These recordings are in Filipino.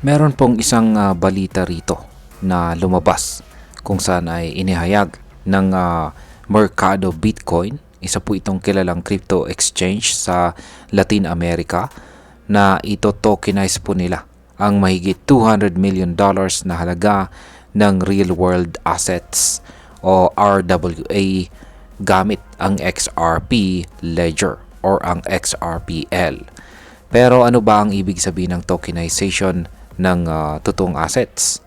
Meron pong isang balita rito na lumabas kung saan ay inihayag ng Mercado Bitcoin. Isa po itong kilalang crypto exchange sa Latin America na ito tokenize po nila ang mahigit $200 million na halaga ng real world assets o RWA gamit ang XRP Ledger or ang XRPL. Pero ano ba ang ibig sabihin ng tokenization ng totoong assets?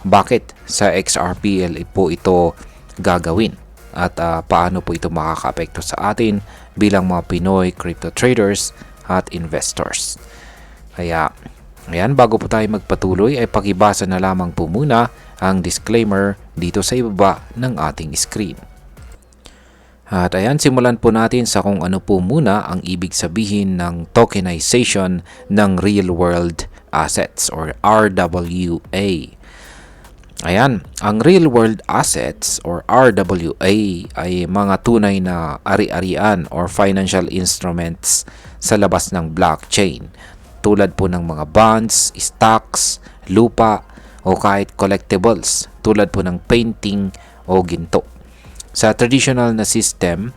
Bakit sa XRPL po ito gagawin? At paano po ito makakaapekto sa atin bilang mga Pinoy crypto traders at investors? Kaya, ayan, bago po tayo magpatuloy ay pakibasa na lamang po muna ang disclaimer dito sa ibaba ng ating screen. At ayan, simulan po natin sa kung ano po muna ang ibig sabihin ng tokenization ng real world assets or RWA. Ayan, ang real world assets or RWA ay mga tunay na ari-arian or financial instruments sa labas ng blockchain. Tulad po ng mga bonds, stocks, lupa o kahit collectibles tulad po ng painting o ginto. Sa traditional na system,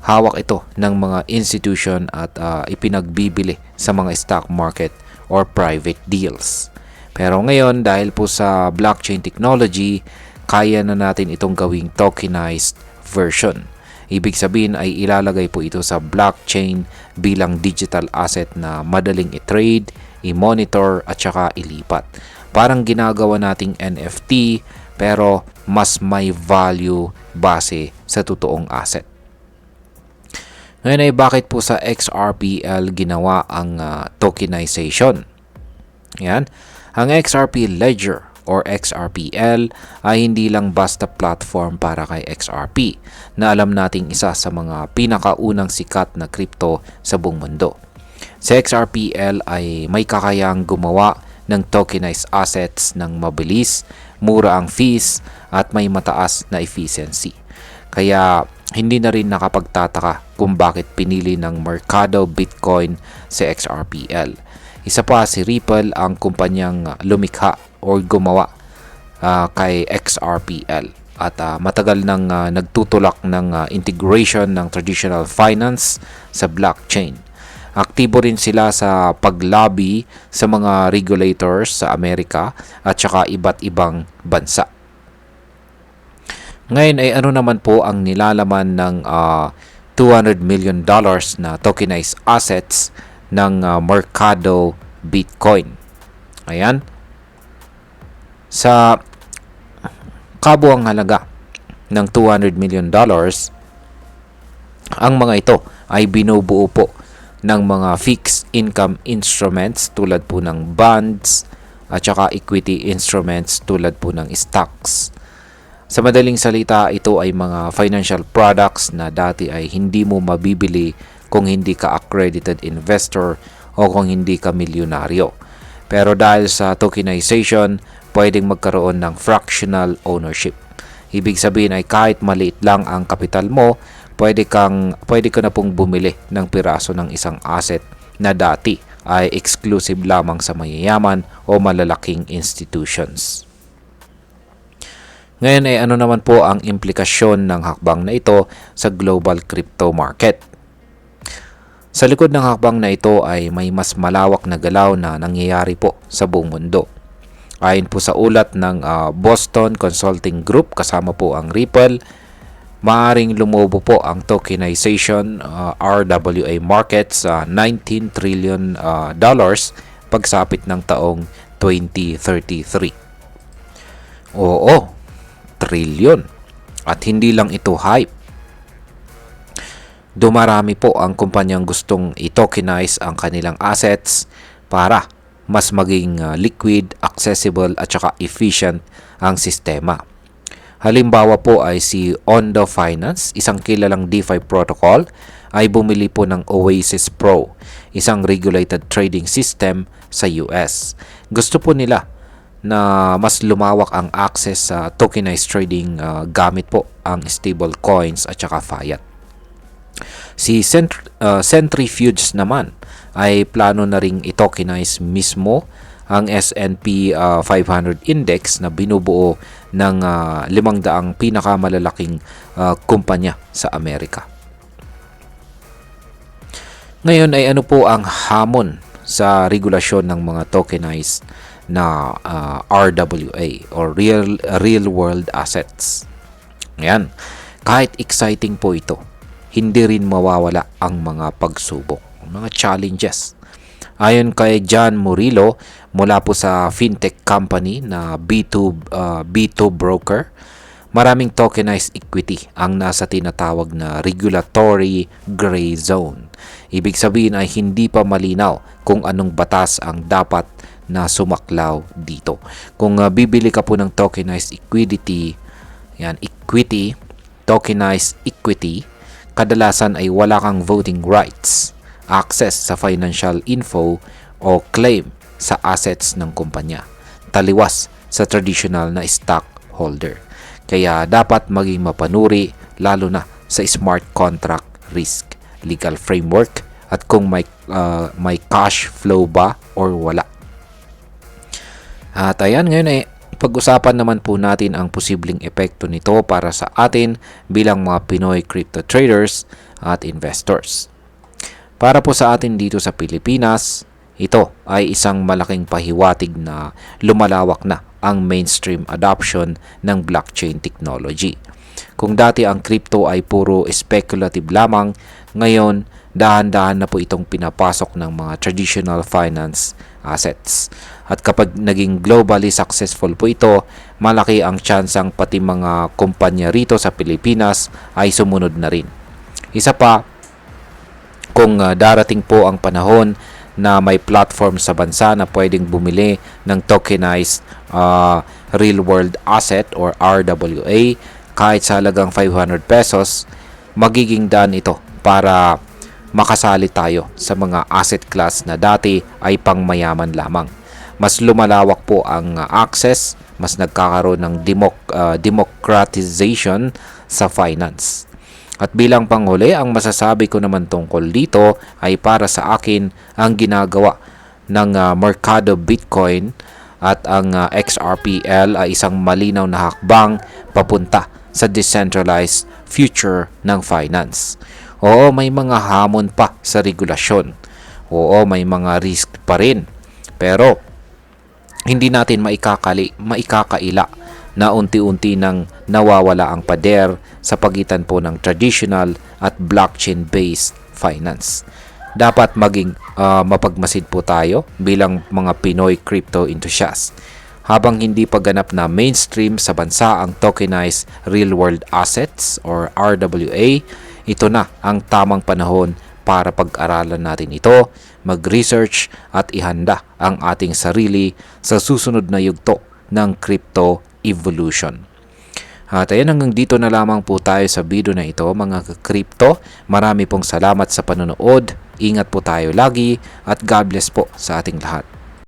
hawak ito ng mga institution at ipinagbibili sa mga stock market or private deals. Pero ngayon, dahil po sa blockchain technology, kaya na natin itong gawing tokenized version. Ibig sabihin ay ilalagay po ito sa blockchain bilang digital asset na madaling i-trade, i-monitor at saka ilipat. Parang ginagawa nating NFT pero mas may value base sa totoong asset. Ngayon ay bakit po sa XRPL ginawa ang tokenization? Yan. Ang XRP Ledger or XRPL ay hindi lang basta platform para kay XRP na alam nating isa sa mga pinakaunang sikat na crypto sa buong mundo. Sa XRPL ay may kakayahang gumawa ng tokenized assets ng mabilis, mura ang fees at may mataas na efficiency. Kaya hindi na rin nakapagtataka kung bakit pinili ng Mercado Bitcoin sa XRPL. Isa pa si Ripple ang kumpanyang lumikha o gumawa kay XRPL at matagal nang nagtutulak ng integration ng traditional finance sa blockchain. Aktibo rin sila sa paglobby sa mga regulators sa Amerika at saka iba't ibang bansa. Ngayon ay ano naman po ang nilalaman ng $200 million na tokenized assets ng Mercado Bitcoin. Ayan. Sa kabuang halaga ng $200 million, ang mga ito ay binubuo po ng mga fixed income instruments tulad po ng bonds at saka equity instruments tulad po ng stocks. Sa madaling salita, ito ay mga financial products na dati ay hindi mo mabibili kung hindi ka accredited investor o kung hindi ka milyonaryo. Pero dahil sa tokenization, pwedeng magkaroon ng fractional ownership. Ibig sabihin ay kahit maliit lang ang kapital mo, pwede ka na pong bumili ng piraso ng isang asset na dati ay exclusive lamang sa mayayaman o malalaking institutions. Ngayon ay ano naman po ang implikasyon ng hakbang na ito sa global crypto market? Sa likod ng hakbang na ito ay may mas malawak na galaw na nangyayari po sa buong mundo. Ayon po sa ulat ng Boston Consulting Group kasama po ang Ripple, maaring lumobo po ang tokenization RWA market sa $19 trillion pagsapit ng taong 2033. Oo, trillion. At hindi lang ito hype. Dumarami po ang kumpanyang gustong i-tokenize ang kanilang assets para mas maging liquid, accessible at saka efficient ang sistema. Halimbawa po ay si Ondo Finance, isang kilalang DeFi protocol, ay bumili po ng Oasis Pro, isang regulated trading system sa US. Gusto po nila na mas lumawak ang access sa tokenized trading gamit po ang stable coins at saka fiat. Si Centrifuge naman ay plano na ring i-tokenize mismo ang S&P 500 index na binubuo ng 500 pinakamalalaking kumpanya sa Amerika. Ngayon ay ano po ang hamon sa regulasyon ng mga tokenized na RWA or real world assets? Ayan, kahit exciting po ito, hindi rin mawawala ang mga pagsubok, mga challenges. Ayon kay John Murillo mula po sa fintech company na B2 Broker, maraming tokenized equity ang nasa tinatawag na regulatory gray zone. Ibig sabihin ay hindi pa malinaw kung anong batas ang dapat na sumaklaw dito. Kung bibili ka po ng tokenized equity, tokenized equity, kadalasan ay wala kang voting rights, access sa financial info o claim sa assets ng kumpanya, taliwas sa traditional na stockholder. Kaya dapat maging mapanuri lalo na sa smart contract risk, legal framework at kung may cash flow ba or wala. At ayan, ngayon pag-usapan naman po natin ang posibleng epekto nito para sa atin bilang mga Pinoy crypto traders at investors. Para po sa atin dito sa Pilipinas, ito ay isang malaking pahiwatig na lumalawak na ang mainstream adoption ng blockchain technology. Kung dati ang crypto ay puro speculative lamang, ngayon dahan-dahan na po itong pinapasok ng mga traditional finance assets. At kapag naging globally successful po ito, malaki ang tsansang pati mga kumpanya rito sa Pilipinas ay sumunod na rin. Isa pa, kung darating po ang panahon na may platform sa bansa na pwedeng bumili ng tokenized real world asset or RWA kahit sa halagang 500 pesos, magiging daan ito para makasali tayo sa mga asset class na dati ay pangmayaman lamang. Mas lumalawak po ang access, mas nagkakaroon ng democratization sa finance. At bilang panghuli, ang masasabi ko naman tungkol dito ay para sa akin ang ginagawa ng Mercado Bitcoin at ang XRPL ay isang malinaw na hakbang papunta sa decentralized future ng finance. Oo, may mga hamon pa sa regulasyon. Oo, may mga risk pa rin. Pero hindi natin maikakaila na unti-unti nang nawawala ang pader sa pagitan po ng traditional at blockchain-based finance. Dapat maging mapagmasid po tayo bilang mga Pinoy crypto enthusiasts. Habang hindi pa ganap na mainstream sa bansa ang tokenized real-world assets or RWA, ito na ang tamang panahon para pag-aralan natin ito, mag-research at ihanda ang ating sarili sa susunod na yugto ng crypto evolution. At ayan, hanggang dito na lamang po tayo sa video na ito mga crypto. Marami pong salamat sa panonood. Ingat po tayo lagi at God bless po sa ating lahat.